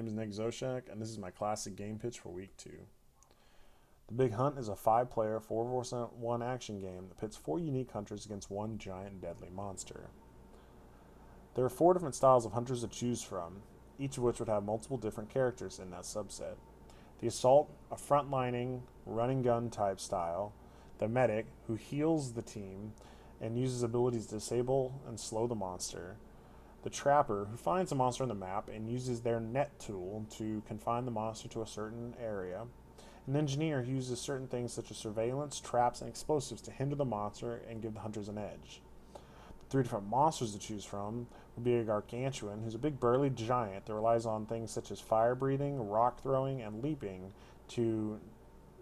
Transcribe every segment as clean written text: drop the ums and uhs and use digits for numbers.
name is Nick Zoshak, and this is my classic game pitch for week 2. The Big Hunt is a 5-player, 4v1 action game that pits 4 unique hunters against one giant and deadly monster. There are 4 different styles of hunters to choose from, each of which would have multiple different characters in that subset. The Assault, a frontlining, running gun type style. The Medic, who heals the team and uses abilities to disable and slow the monster. The Trapper, who finds a monster on the map and uses their net tool to confine the monster to a certain area. An Engineer, who uses certain things such as surveillance, traps, and explosives to hinder the monster and give the hunters an edge. The 3 different monsters to choose from would be a Gargantuan, who's a big burly giant that relies on things such as fire breathing, rock throwing, and leaping to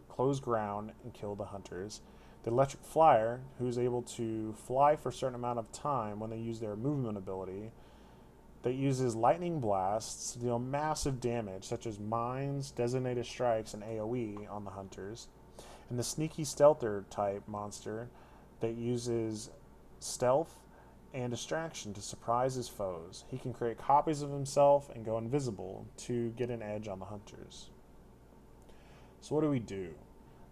close ground and kill the hunters. The Electric Flyer, who's able to fly for a certain amount of time when they use their movement ability, that uses lightning blasts to deal massive damage, such as mines, designated strikes, and AoE on the hunters. And the Sneaky Stealther type monster that uses stealth and distraction to surprise his foes. He can create copies of himself and go invisible to get an edge on the hunters. So what do?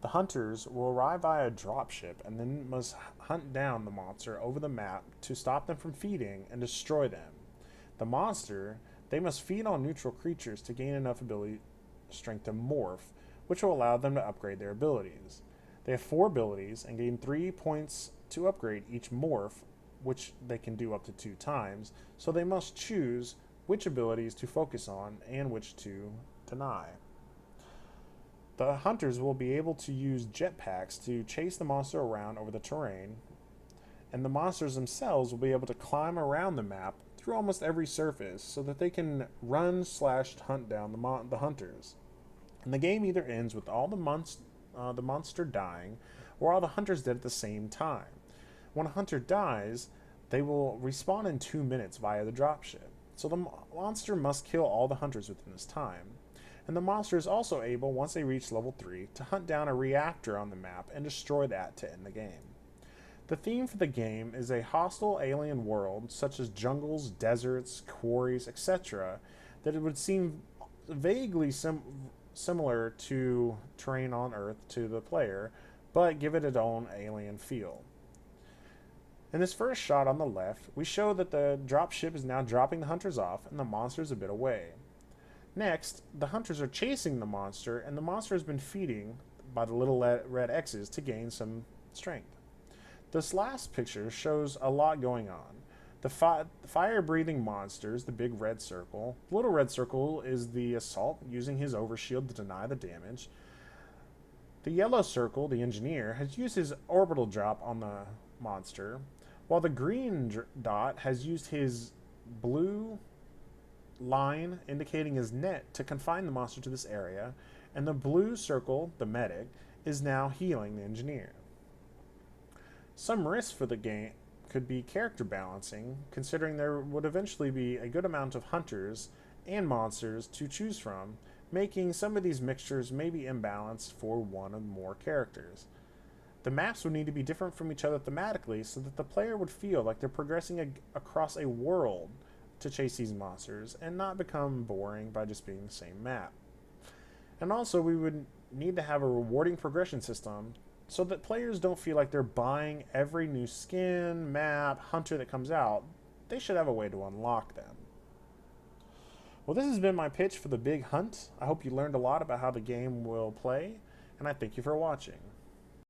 The hunters will arrive via a dropship and then must hunt down the monster over the map to stop them from feeding and destroy them. The monster, they must feed on neutral creatures to gain enough ability strength to morph, which will allow them to upgrade their abilities. They have 4 abilities and gain 3 points to upgrade each morph, which they can do up to 2 times, so they must choose which abilities to focus on and which to deny. The hunters will be able to use jetpacks to chase the monster around over the terrain, and the monsters themselves will be able to climb around the map through almost every surface so that they can run/hunt down the hunters. And the game either ends with all the monster dying or all the hunters dead at the same time. When a hunter dies, they will respawn in 2 minutes via the dropship. So the monster must kill all the hunters within this time. And the monster is also able, once they reach level 3, to hunt down a reactor on the map and destroy that to end the game. The theme for the game is a hostile alien world, such as jungles, deserts, quarries, etc., that it would seem vaguely similar to terrain on Earth to the player, but give it its own alien feel. In this first shot on the left, we show that the dropship is now dropping the hunters off and the monster is a bit away. Next, the hunters are chasing the monster, and the monster has been feeding by the little red X's to gain some strength. This last picture shows a lot going on. The fire-breathing monsters, the big red circle. The little red circle is the Assault, using his overshield to deny the damage. The yellow circle, the Engineer, has used his orbital drop on the monster, while the green dot has used his blue line indicating his net to confine the monster to this area, and the blue circle, the Medic, is now healing the Engineer. Some risks for the game could be character balancing, considering there would eventually be a good amount of hunters and monsters to choose from, making some of these mixtures maybe imbalanced for one or more characters. The maps would need to be different from each other thematically so that the player would feel like they're progressing across a world to chase these monsters and not become boring by just being the same map. And also we would need to have a rewarding progression system so that players don't feel like they're buying every new skin, map, hunter that comes out. They should have a way to unlock them. Well, this has been my pitch for the Big Hunt. I hope you learned a lot about how the game will play, and I thank you for watching.